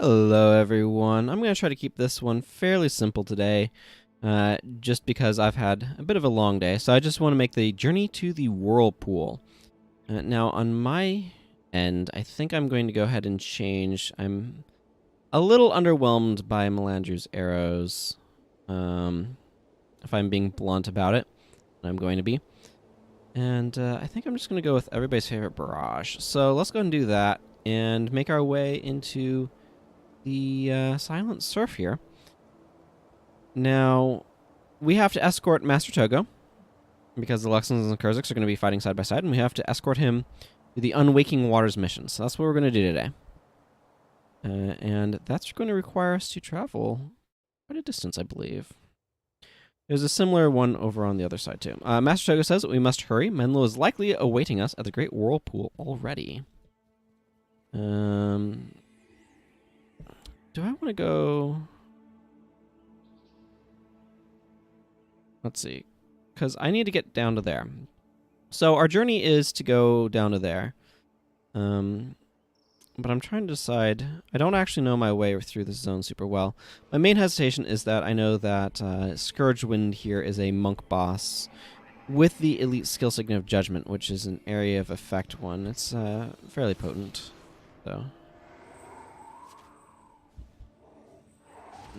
Hello everyone. I'm going to try to keep this one fairly simple today, just because I've had a bit of a long day. So I just want to make the journey to the whirlpool. Now on my end, I think I'm going to go ahead and change. I'm a little underwhelmed by Melandru's arrows, if I'm being blunt about it. I'm going to be. And I think I'm just going to go with everybody's favorite barrage. So let's go and do that and make our way into the Silent Surf here. Now, we have to escort Master Togo, because the Luxons and the Kurziks are going to be fighting side by side, and we have to escort him to the Unwaking Waters mission. So that's what we're going to do today. And that's going to require us to travel quite a distance, I believe. There's a similar one over on the other side, too. Master Togo says that we must hurry. Menlo is likely awaiting us at the Great Whirlpool already. Do I want to go... Let's see. Because I need to get down to there. So our journey is to go down to there. But I'm trying to decide... I don't actually know my way through this zone super well. My main hesitation is that I know that Scourgewind here is a monk boss with the elite skill signet of Judgment, which is an area of effect one. It's fairly potent, though.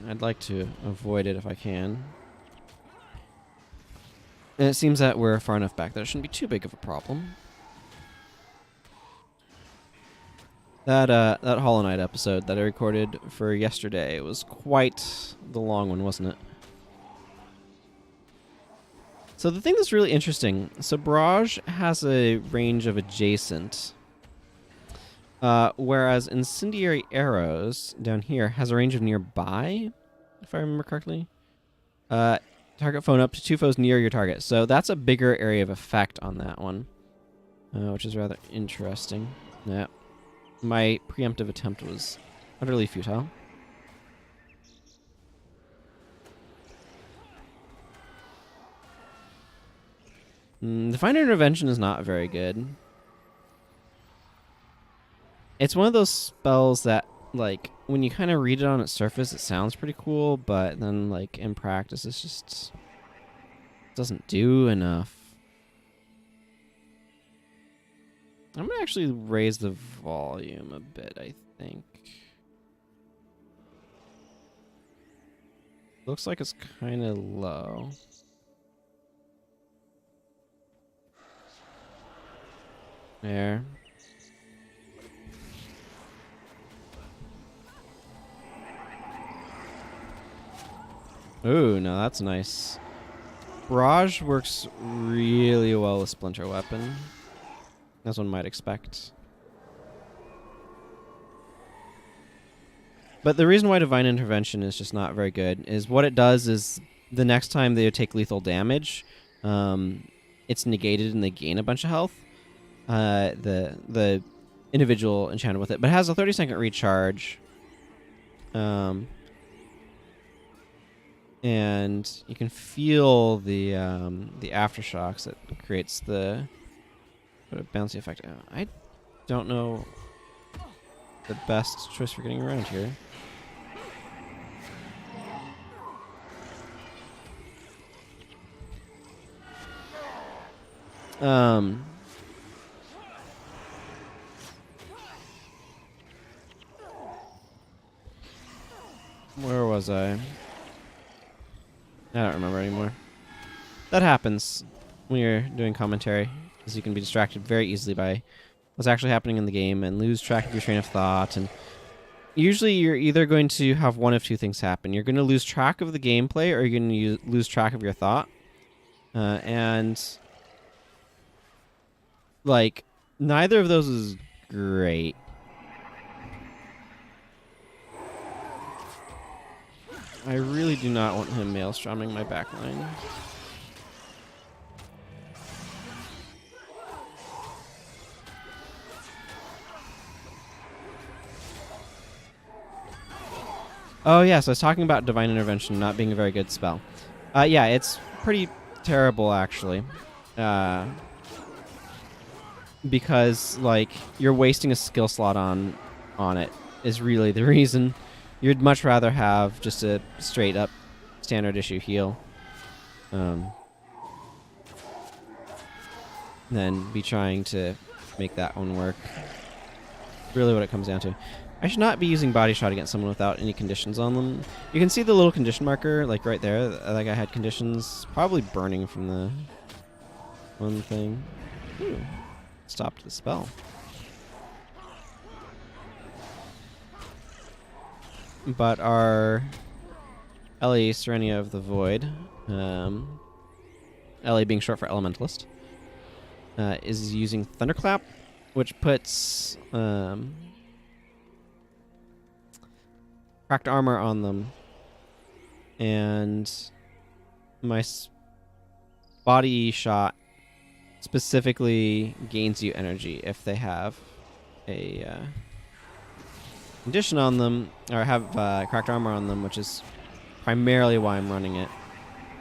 I'd like to avoid it if I can. And it seems that we're far enough back that it shouldn't be too big of a problem. That Hollow Knight episode that I recorded for yesterday was quite the long one, wasn't it? So the thing that's really interesting, so Barrage has a range of adjacent, whereas Incendiary Arrows down here has a range of nearby, if I remember correctly. Target phone up to 2 foes near your target. So that's a bigger area of effect on that one, which is rather interesting. Yeah. My preemptive attempt was utterly futile. Divine Intervention is not very good. It's one of those spells that, like, when you kind of read it on its surface, it sounds pretty cool, but then, like, in practice, it's just... doesn't do enough. I'm going to actually raise the volume a bit, I think. Looks like it's kind of low. There. Ooh, no, that's nice. Barrage works really well with Splinter Weapon, as one might expect. But the reason why Divine Intervention is just not very good is what it does is the next time they take lethal damage, it's negated and they gain a bunch of health. The individual enchanted with it, but it has a 30-second recharge. And you can feel the aftershocks that creates the bouncy effect. I don't know the best choice for getting around here. Where was I? I don't remember anymore. That happens when you're doing commentary, because you can be distracted very easily by what's actually happening in the game and lose track of your train of thought. And usually you're either going to have one of two things happen. You're going to lose track of the gameplay, or you're going to lose track of your thought. And, like, neither of those is great. I really do not want him maelstroming my backline. Oh, yeah, so I was talking about Divine Intervention not being a very good spell. Yeah, it's pretty terrible, actually. Because, like, you're wasting a skill slot on it is really the reason. You'd much rather have just a straight up standard issue heal than be trying to make that one work. Really what it comes down to. I should not be using body shot against someone without any conditions on them. You can see the little condition marker, like right there. Like I had conditions, probably burning from the one thing. Ooh, stopped the spell. But our Ellie Serenia of the Void, Ellie being short for Elementalist, is using Thunderclap, which puts cracked armor on them, and my body shot specifically gains you energy if they have a condition on them, or have cracked armor on them, which is primarily why I'm running it.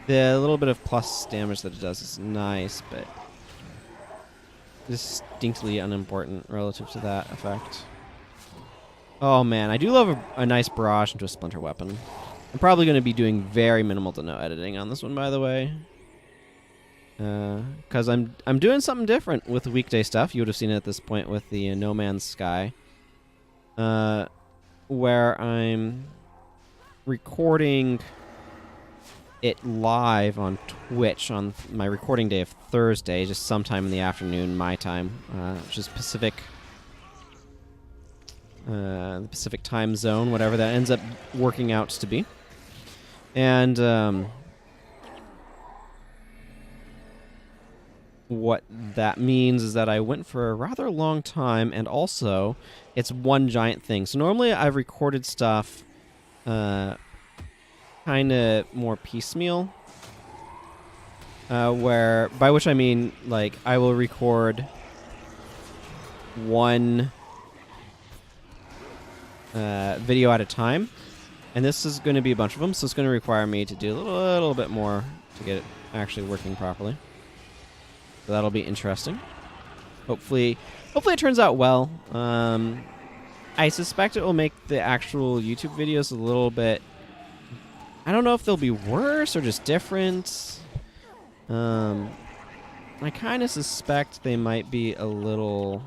The little bit of plus damage that it does is nice, but distinctly unimportant relative to that effect. Oh man, I do love a nice barrage into a splinter weapon. I'm probably going to be doing very minimal to no editing on this one, by the way. Because I'm doing something different with weekday stuff. You would have seen it at this point with the No Man's Sky. Where I'm recording it live on Twitch on my recording day of Thursday, just sometime in the afternoon, my time, which is Pacific, the Pacific time zone, whatever that ends up working out to be. And what that means is that I went for a rather long time, and also it's one giant thing. So normally I've recorded stuff kind of more piecemeal, where, by which I mean, like, I will record one video at a time, and this is going to be a bunch of them, so it's going to require me to do a little bit more to get it actually working properly. So that'll be interesting. Hopefully it turns out well. I suspect it will make the actual YouTube videos a little bit... I don't know if they'll be worse or just different. I kind of suspect they might be a little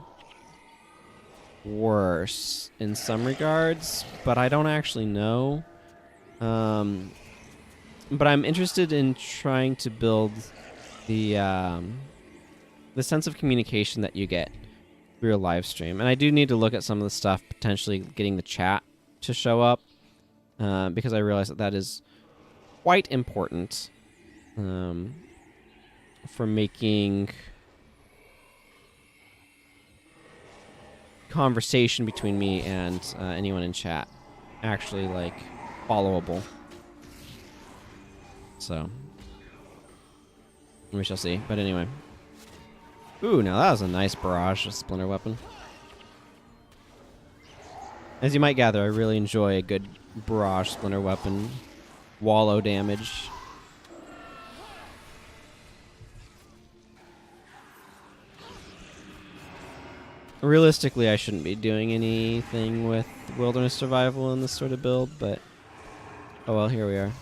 worse in some regards, but I don't actually know. But I'm interested in trying to build the sense of communication that you get through a live stream. And I do need to look at some of the stuff, potentially getting the chat to show up, because I realize that is quite important for making conversation between me and anyone in chat actually, like, followable. So we shall see. But anyway. Ooh, now that was a nice barrage of splinter weapon. As you might gather, I really enjoy a good barrage splinter weapon. Wallow damage. Realistically, I shouldn't be doing anything with wilderness survival in this sort of build, but oh well, here we are.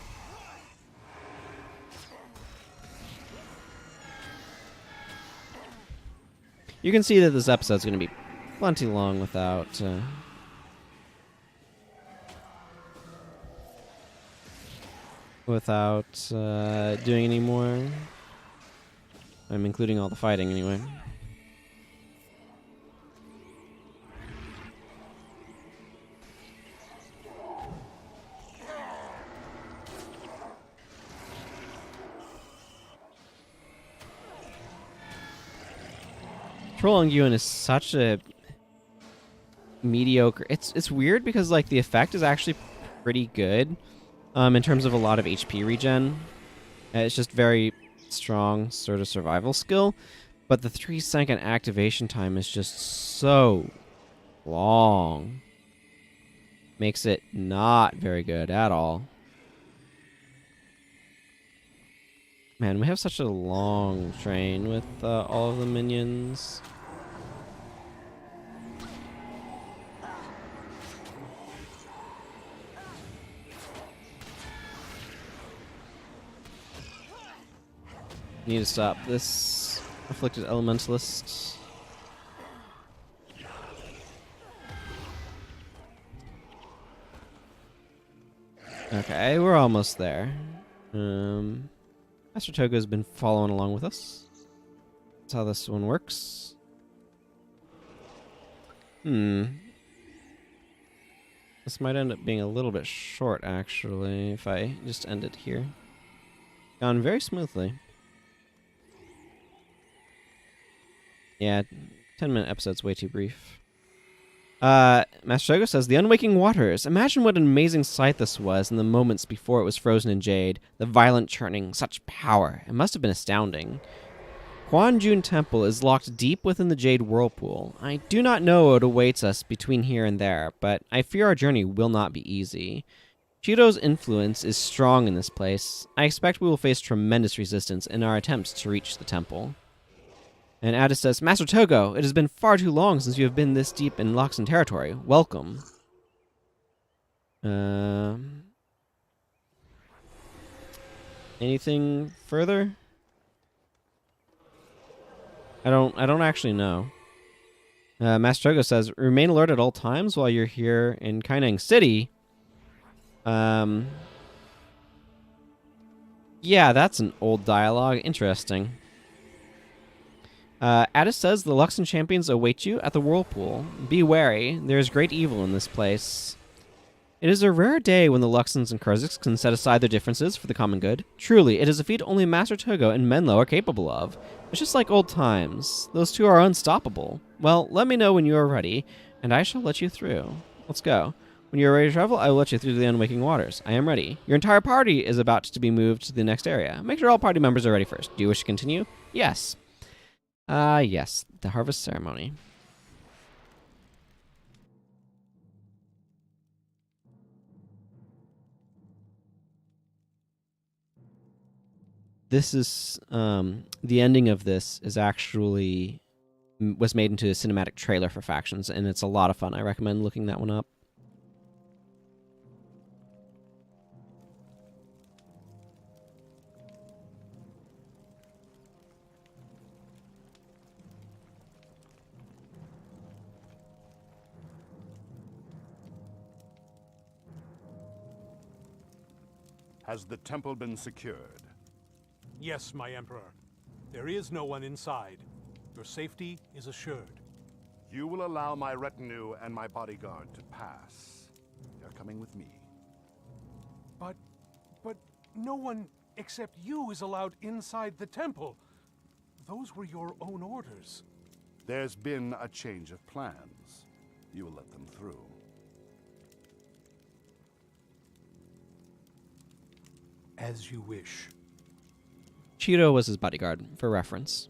You can see that this episode's going to be plenty long without doing any more. I'm including all the fighting anyway. Trolling Ewan is such a mediocre... It's weird because, like, the effect is actually pretty good in terms of a lot of HP regen. It's just very strong sort of survival skill, but the 3-second activation time is just so long. Makes it not very good at all. Man, we have such a long train with all of the minions. Need to stop this afflicted elementalist. Okay, we're almost there. Master Togo's been following along with us. That's how this one works. This might end up being a little bit short, actually, if I just end it here. Gone very smoothly. Yeah, 10-minute episode's way too brief. Master Togo says, the Unwaking Waters. Imagine what an amazing sight this was in the moments before it was frozen in jade. The violent churning, such power. It must have been astounding. Huanjun Temple is locked deep within the Jade Whirlpool. I do not know what awaits us between here and there, but I fear our journey will not be easy. Chido's influence is strong in this place. I expect we will face tremendous resistance in our attempts to reach the temple. And Addis says, Master Togo, it has been far too long since you have been this deep in Luxon territory. Welcome. Anything further? I don't actually know. Master Togo says, remain alert at all times while you're here in Kaineng City. Yeah, that's an old dialogue. Interesting. Addis says, the Luxon champions await you at the Whirlpool. Be wary, there is great evil in this place. It is a rare day when the Luxons and Kurziks can set aside their differences for the common good. Truly, it is a feat only Master Togo and Menlo are capable of. It's just like old times. Those two are unstoppable. Well, let me know when you are ready, and I shall let you through. Let's go. When you are ready to travel, I will let you through to the Unwaking Waters. I am ready. Your entire party is about to be moved to the next area. Make sure all party members are ready first. Do you wish to continue? Yes. Yes. The harvest ceremony. This is, the ending of this is actually, was made into a cinematic trailer for Factions, and it's a lot of fun. I recommend looking that one up. Has the temple been secured? Yes, my Emperor. There is no one inside. Your safety is assured. You will allow my retinue and my bodyguard to pass. They're coming with me. But no one except you is allowed inside the temple. Those were your own orders. There's been a change of plans. You will let them through. As you wish. Chido was his bodyguard, for reference.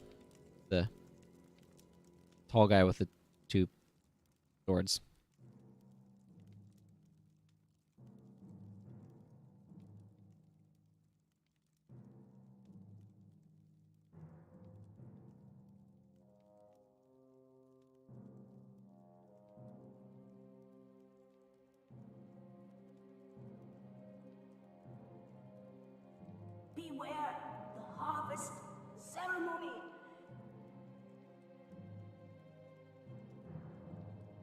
The tall guy with the two swords. Beware the harvest ceremony.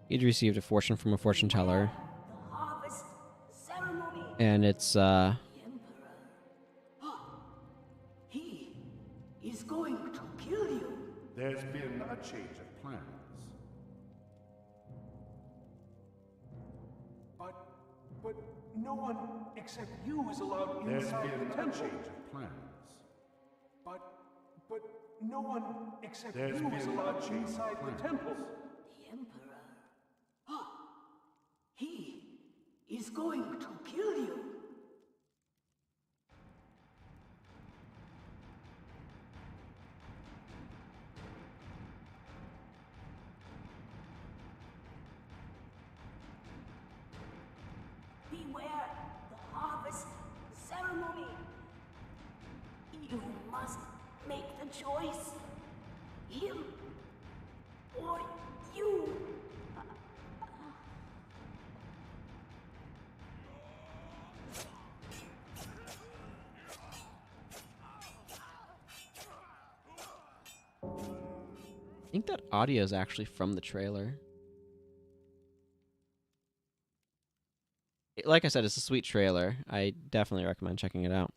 He'd received a fortune from a fortune teller. The harvest ceremony. And it's, The Emperor. He is going to kill you. There's been a change of plans. But no one except you is allowed There's inside been the a temple. change of plans. But no one except There's you is been a allowed change of inside the plans. temple. The Emperor. He is going to kill you. Beware the harvest ceremony. You must make the choice. Him or you. I think that audio is actually from the trailer. Like I said, it's a sweet trailer. I definitely recommend checking it out.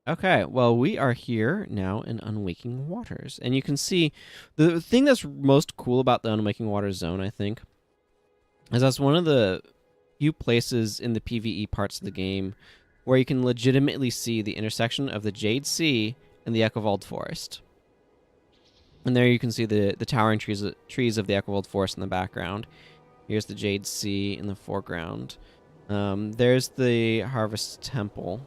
Okay, well, we are here now in Unwaking Waters. And you can see the thing that's most cool about the Unwaking Waters zone, I think, is that's one of the few places in the PvE parts of the game where you can legitimately see the intersection of the Jade Sea and the Echovold Forest. And there you can see the towering trees of the Echovold Forest in the background. Here's the Jade Sea in the foreground. There's the Harvest Temple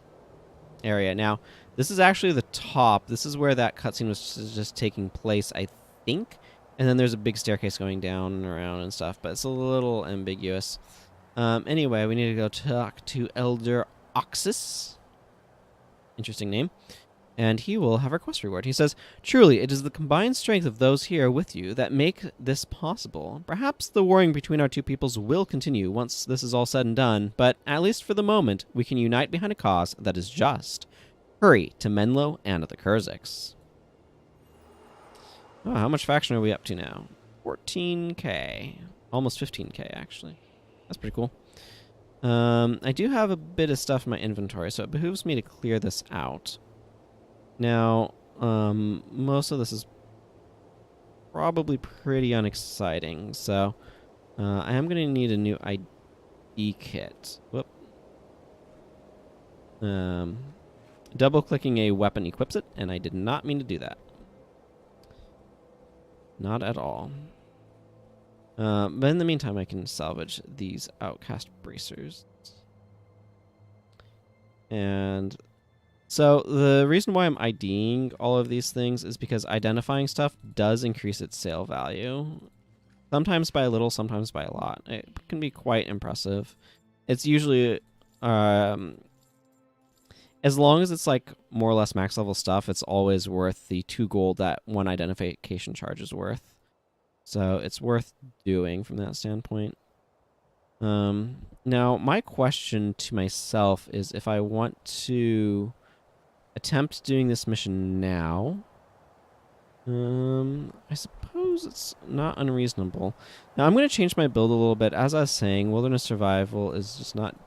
area. Now, this is actually the top. This is where that cutscene was just taking place, I think. And then there's a big staircase going down and around and stuff, but it's a little ambiguous. Anyway, we need to go talk to Elder Oxus. Interesting name. And he will have our quest reward. He says, "Truly, it is the combined strength of those here with you that make this possible. Perhaps the warring between our two peoples will continue once this is all said and done, but at least for the moment, we can unite behind a cause that is just. Hurry to Menlo and the Kurziks." Oh, how much faction are we up to now? 14k. Almost 15k, actually. That's pretty cool. I do have a bit of stuff in my inventory, so it behooves me to clear this out. Now, most of this is probably pretty unexciting, so I am going to need a new ID kit. Whoop. Double-clicking a weapon equips it, and I did not mean to do that. Not at all. But in the meantime, I can salvage these outcast bracers. And so the reason why I'm IDing all of these things is because identifying stuff does increase its sale value. Sometimes by a little, sometimes by a lot. It can be quite impressive. It's usually, as long as it's like more or less max level stuff, it's always worth the 2 gold that one identification charge is worth. So it's worth doing from that standpoint. Now, my question to myself is if I want to attempt doing this mission now, I suppose it's not unreasonable. Now, I'm going to change my build a little bit. As I was saying, Wilderness Survival is just not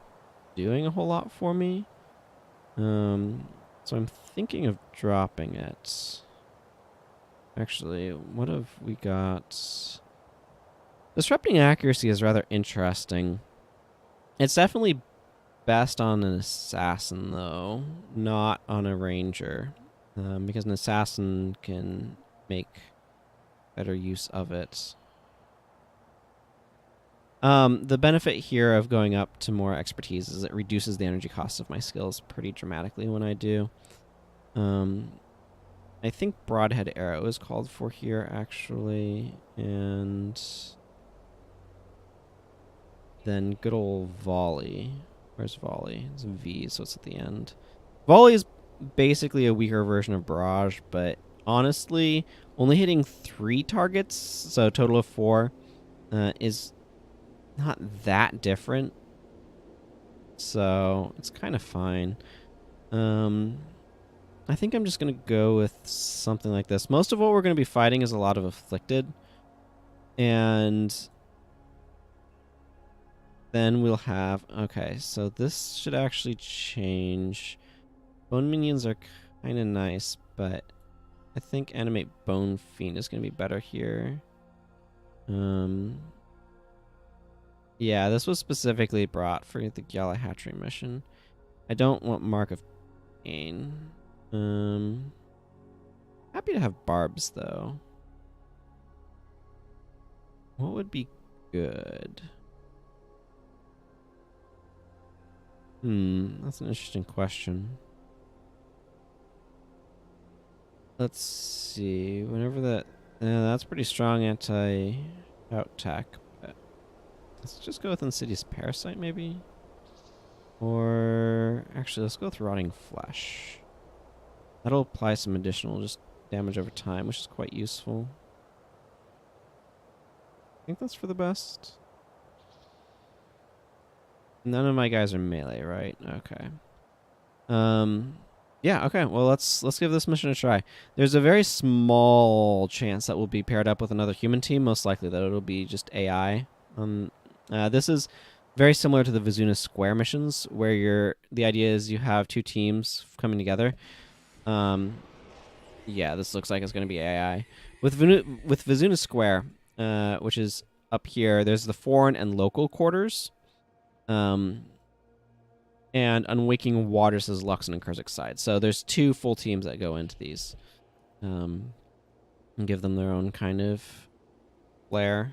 doing a whole lot for me. So I'm thinking of dropping it. Actually, what have we got? Disrupting accuracy is rather interesting. It's definitely best on an assassin, though, not on a ranger, because an assassin can make better use of it. The benefit here of going up to more expertise is it reduces the energy cost of my skills pretty dramatically when I do. I think Broadhead Arrow is called for here, actually, and then good old Volley. Where's Volley? It's a V, so it's at the end. Volley is basically a weaker version of Barrage, but honestly, only hitting 3 targets, so a total of 4, is not that different. So it's kind of fine. I think I'm just going to go with something like this. Most of what we're going to be fighting is a lot of Afflicted. And then we'll have... Okay, so this should actually change. Bone Minions are kind of nice, but I think Animate Bone Fiend is going to be better here. Yeah, this was specifically brought for the Gyala Hatchery mission. I don't want Mark of Pain. Happy to have Barbs, though. What would be good? That's an interesting question. Let's see. Whenever that... that's pretty strong anti-out tech. But let's just go with Insidious Parasite, maybe? Or... Actually, let's go with Rotting Flesh. That'll apply some additional just damage over time, which is quite useful. I think that's for the best. None of my guys are melee, right? Okay. Yeah, okay. Well, let's give this mission a try. There's a very small chance that we'll be paired up with another human team. Most likely that it'll be just AI. This is very similar to the Vizuna Square missions, where the idea is you have two teams coming together. Yeah, this looks like it's going to be AI. With Vizuna Square, which is up here, there's the foreign and local quarters. And Unwaking Waters is Luxon and Kurzik's side. So there's two full teams that go into these. And give them their own kind of flair.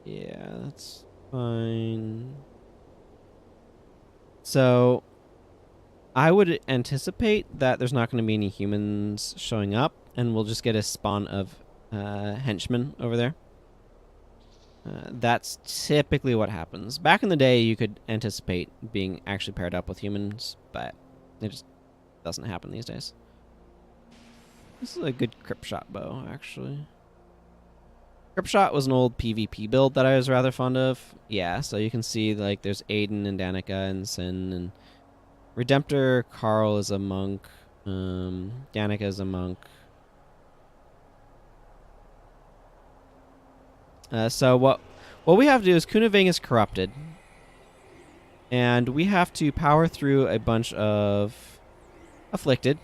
Yeah, that's fine. So I would anticipate that there's not going to be any humans showing up, and we'll just get a spawn of henchmen over there. That's typically what happens. Back in the day, you could anticipate being actually paired up with humans, but it just doesn't happen these days. This is a good Crypt Shot bow, actually. Crypt Shot was an old PvP build that I was rather fond of. Yeah, so you can see like there's Aiden and Danica and Sin, and Redemptor Carl is a monk. Danica is a monk. So what we have to do is Kunaving is corrupted, and we have to power through a bunch of afflicted,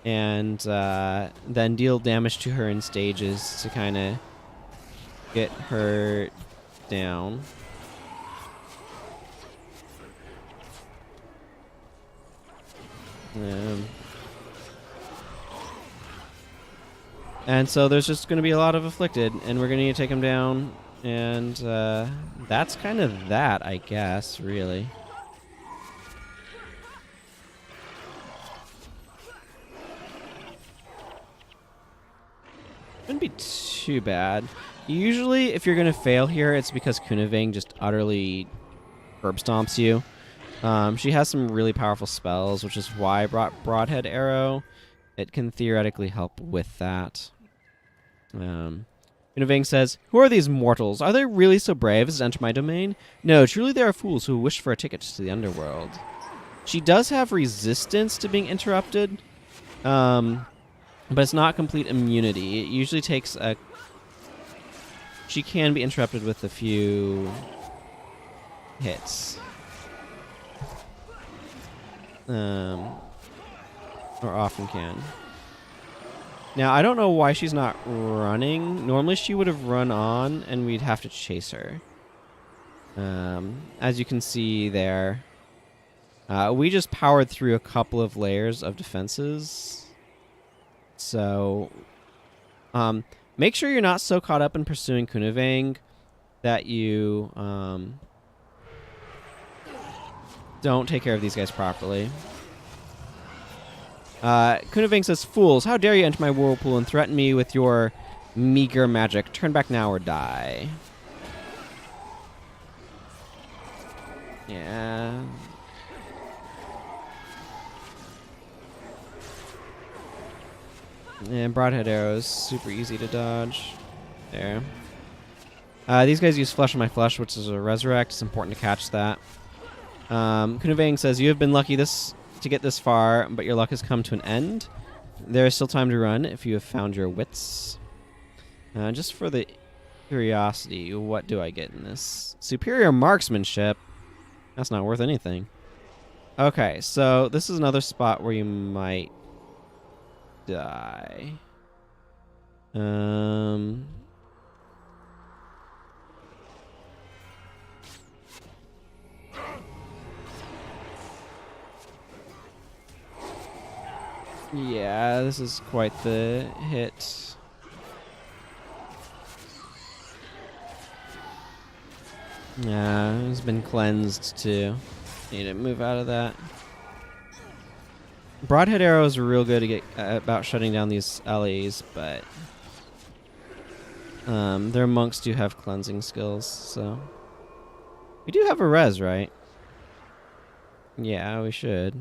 and then deal damage to her in stages to kind of get her down. And so there's just going to be a lot of afflicted, and we're going to need to take them down, and that's kind of that, I guess, really. Shouldn't be too bad. Usually, if you're going to fail here, it's because Kunaving just utterly herb stomps you. She has some really powerful spells, which is why I brought Broadhead Arrow. It can theoretically help with that. Kunaving says, "Who are these mortals? Are they really so brave as to enter my domain? No, truly they are fools who wish for a ticket to the underworld." She does have resistance to being interrupted, but it's not complete immunity. It usually takes a... She can be interrupted with a few hits. Or often can. Now, I don't know why she's not running. Normally she would have run on, and we'd have to chase her. As you can see there, we just powered through a couple of layers of defenses. So, make sure you're not so caught up in pursuing Kunaving that you don't take care of these guys properly. Kunaving says, "Fools, how dare you enter my whirlpool and threaten me with your meager magic? Turn back now or die." Yeah. And Broadhead Arrows, super easy to dodge. There. These guys use Flesh on My Flesh, which is a resurrect. It's important to catch that. Kunaving says, "You have been lucky to get this far, but your luck has come to an end. There is still time to run if you have found your wits." Just for the curiosity, what do I get in this? Superior marksmanship? That's not worth anything. Okay, so this is another spot where you might die. Yeah, this is quite the hit. Yeah, it's been cleansed too. Need to move out of that. Broadhead Arrows are real good to get about shutting down these LEs, but their monks do have cleansing skills, so we do have a res, right? Yeah, we should.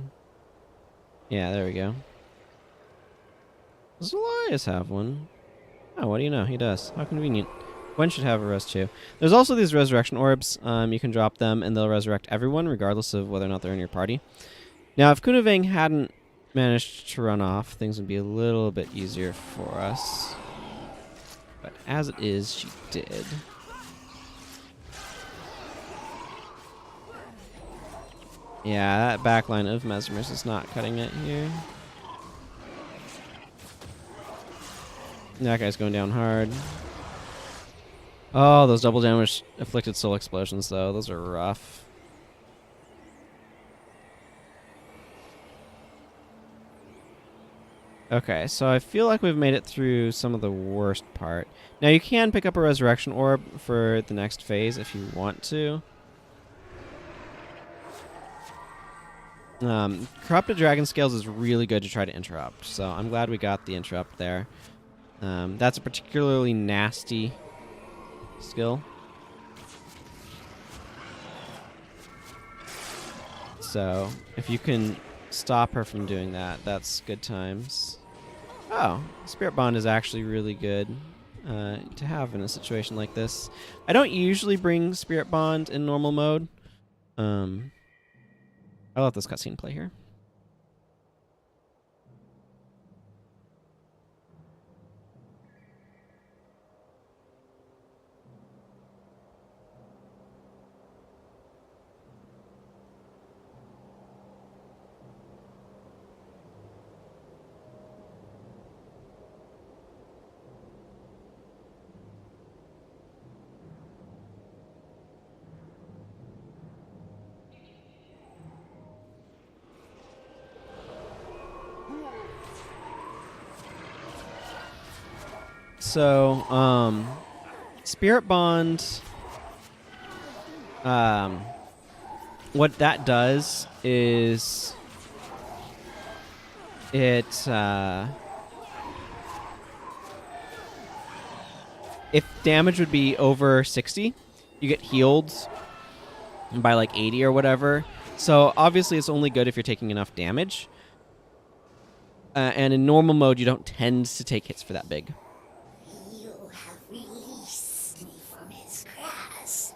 Yeah, there we go. Does Elias have one? Oh, what do you know? He does. How convenient. Gwen should have a res too. There's also these resurrection orbs. You can drop them, and they'll resurrect everyone, regardless of whether or not they're in your party. Now, if Kunavang hadn't managed to run off, things would be a little bit easier for us. But as it is, she did. Yeah, that backline of Mesmer's is not cutting it here. That guy's going down hard. Oh, those double damage afflicted soul explosions, though. Those are rough. Okay, so I feel like we've made it through some of the worst part. Now, you can pick up a resurrection orb for the next phase if you want to. Corrupted Dragon Scales is really good to try to interrupt, so I'm glad we got the interrupt there. That's a particularly nasty skill. So, if you can stop her from doing that, that's good times. Oh, Spirit Bond is actually really good to have in a situation like this. I don't usually bring Spirit Bond in normal mode. I'll let this cutscene play here. So, Spirit Bond, what that does is it, if damage would be over 60, you get healed by like 80 or whatever. So obviously it's only good if you're taking enough damage. And in normal mode, you don't tend to take hits for that big. You have released me from his grasp.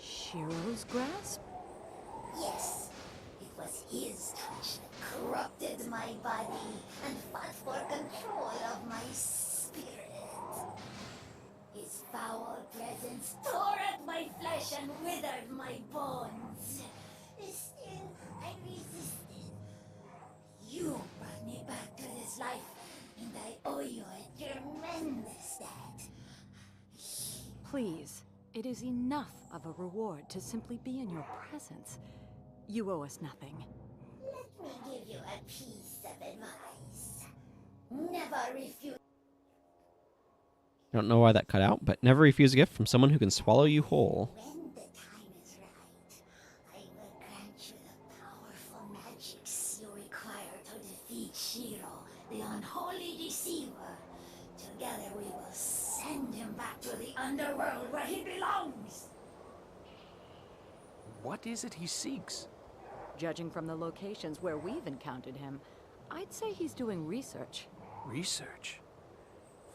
Shiro's grasp? Yes, it was his touch that corrupted my body and fought for control of my spirit. His foul presence tore at my flesh and withered my bones. Still, I resisted. You brought me back to this life, and I owe you a tremendous debt. Please, it is enough of a reward to simply be in your presence. You owe us nothing. Let me give you a piece of advice. Never refuse. I don't know why that cut out, but never refuse a gift from someone who can swallow you whole. When the time is right, I will grant you the powerful magics you require to defeat Shiro, the unholy deceiver. Together we will send him back to the underworld where he belongs. What is it he seeks? Judging from the locations where we've encountered him, I'd say he's doing research. Research?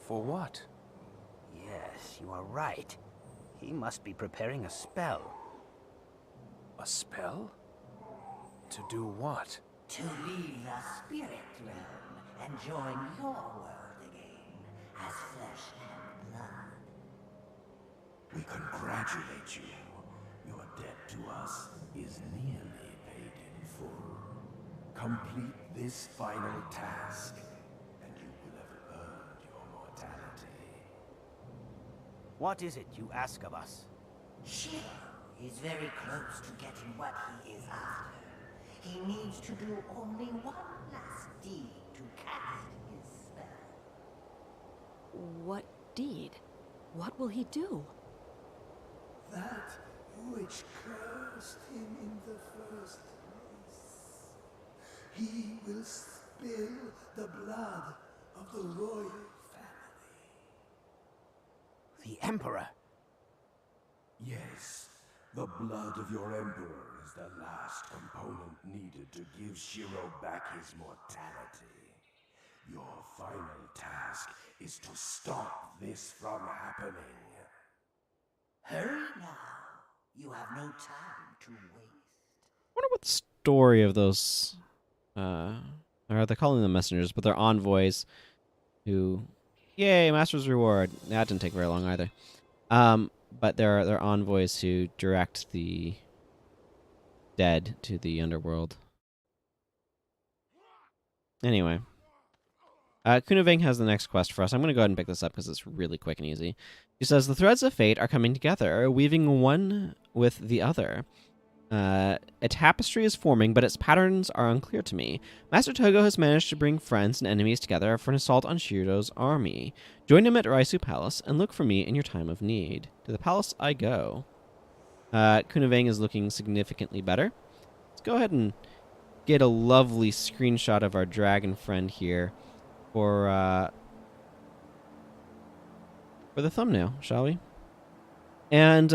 For what? Yes, you are right. He must be preparing a spell. A spell? To do what? To leave the spirit realm and join your world again as flesh and blood. We congratulate you. Your debt to us is nearly paid in full. Complete this final task, and you will have earned your mortality. What is it you ask of us? Shiro is very close to getting what he is after. He needs to do only one last deed to cast his spell. What deed? What will he do? That which cursed him in the first place. He will spill the blood of the royal family. The Emperor! Yes, the blood of your emperor is the last component needed to give Shiro back his mortality. Your final task is to stop this from happening. Hurry now. You have no time to waste. I wonder what the story of those, or they're calling them messengers, but they're envoys who, yay, Master's Reward. That didn't take very long either. But they're envoys who direct the dead to the underworld. Anyway. Kunaving has the next quest for us. I'm going to go ahead and pick this up because it's really quick and easy. She says, the threads of fate are coming together, weaving one with the other. A tapestry is forming, but its patterns are unclear to me. Master Togo has managed to bring friends and enemies together for an assault on Shiro's army. Join him at Raisu Palace and look for me in your time of need. To the palace I go. Kunaving is looking significantly better. Let's go ahead and get a lovely screenshot of our dragon friend here for the thumbnail, shall we? And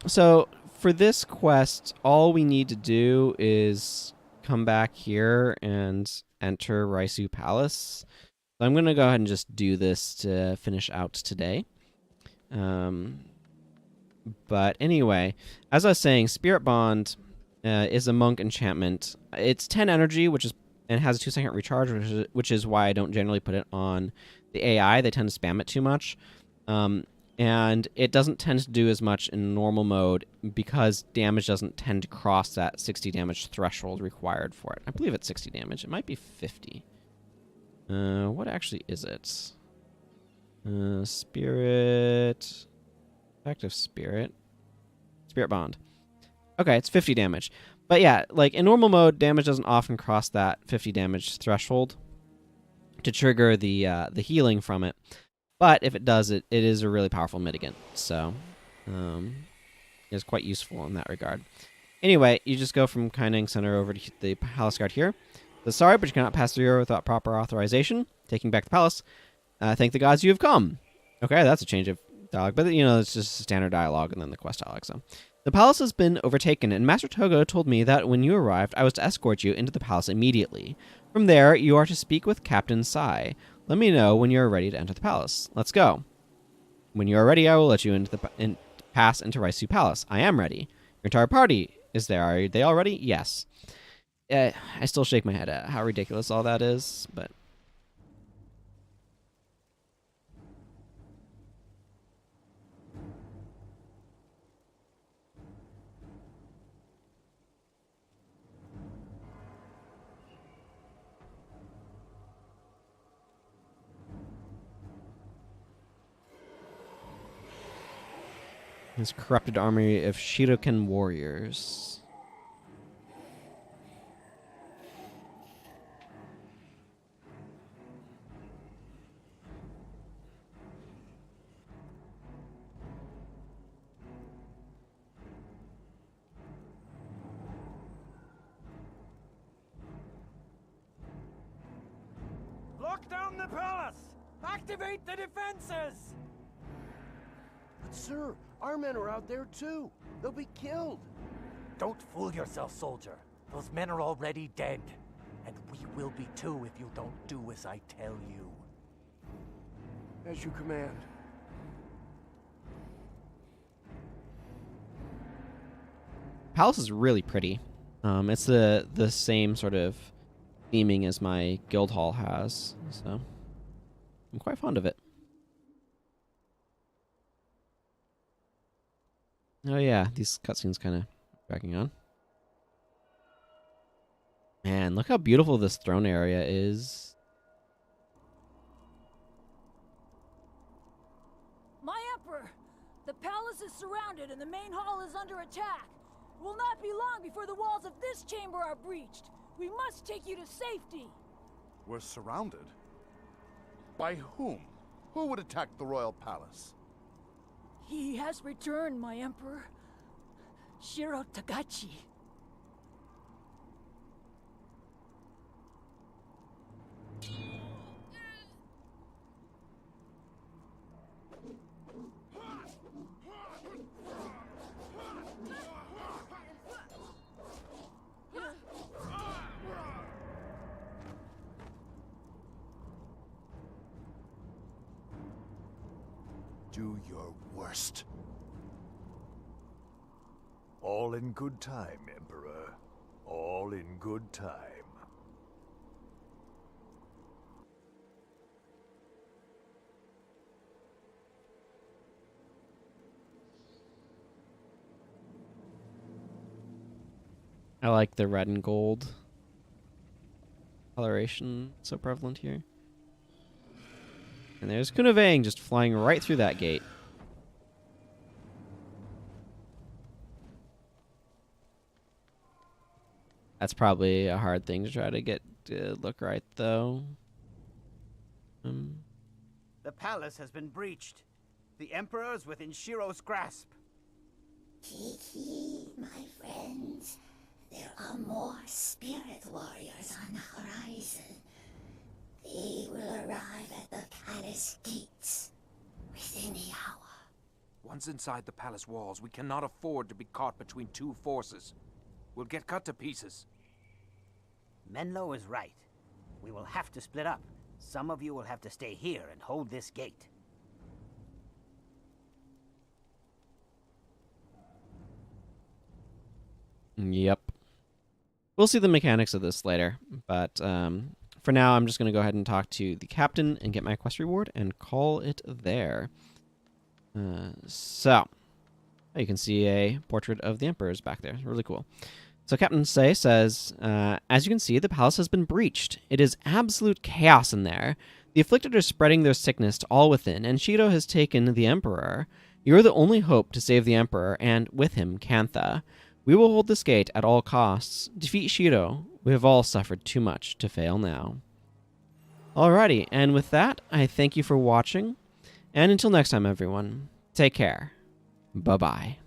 so for this quest, all we need to do is come back here and enter Raisu Palace. So I'm going to go ahead and just do this to finish out today. But anyway, as I was saying, Spirit Bond is a monk enchantment. It's 10 energy, which is and has a 2-second recharge, which is why I don't generally put it on the AI. They tend to spam it too much. And it doesn't tend to do as much in normal mode because damage doesn't tend to cross that 60 damage threshold required for it. I believe it's 60 damage. It might be 50. What actually is it? Spirit... Effective Spirit. Spirit Bond. Okay, it's 50 damage. But yeah, like in normal mode, damage doesn't often cross that 50 damage threshold to trigger the healing from it. But if it does, it is a really powerful mitigant. So it's quite useful in that regard. Anyway, you just go from Kaining Center over to the palace guard here. So sorry, but you cannot pass through here without proper authorization. Taking back the palace. Thank the gods you have come. Okay, that's a change of dialogue. But, you know, it's just standard dialogue and then the quest dialogue. So the palace has been overtaken, and Master Togo told me that when you arrived, I was to escort you into the palace immediately. From there, you are to speak with Captain Sai. Let me know when you are ready to enter the palace. Let's go. When you are ready, I will let you into pass into Raisu Palace. I am ready. Your entire party is there. Are they all ready? Yes. I still shake my head at how ridiculous all that is, but... His corrupted army of Shiroken warriors. Lock down the palace! Activate the defenses! But sir, our men are out there too. They'll be killed. Don't fool yourself, soldier. Those men are already dead. And we will be too if you don't do as I tell you. As you command. Palace is really pretty. It's the same sort of theming as my guild hall has, so I'm quite fond of it. Oh yeah, these cutscenes kind of dragging on. Man, look how beautiful this throne area is. My Emperor! The palace is surrounded and the main hall is under attack. It will not be long before the walls of this chamber are breached. We must take you to safety. We're surrounded? By whom? Who would attack the royal palace? He has returned, my Emperor. Shiro Tagachi. Do your worst. All in good time, Emperor. All in good time. I like the red and gold coloration so prevalent here. And there's Kunavang just flying right through that gate. That's probably a hard thing to try to get to look right, though. The palace has been breached. The Emperor is within Shiro's grasp. Kiki, my friends, there are more spirit warriors on the horizon. They will arrive at the palace gates within the hour. Once inside the palace walls, we cannot afford to be caught between two forces. We'll get cut to pieces. Menlo is right. We will have to split up. Some of you will have to stay here and hold this gate. Yep. We'll see the mechanics of this later, but for now, I'm just going to go ahead and talk to the captain and get my quest reward and call it there. So, you can see a portrait of the Emperor's back there. Really cool. So Captain Say says, as you can see, the palace has been breached. It is absolute chaos in there. The afflicted are spreading their sickness to all within, and Shiro has taken the Emperor. You are the only hope to save the Emperor, and with him, Kantha. We will hold this gate at all costs. Defeat Shiro. We have all suffered too much to fail now. Alrighty, and with that, I thank you for watching. And until next time, everyone, take care. Bye-bye.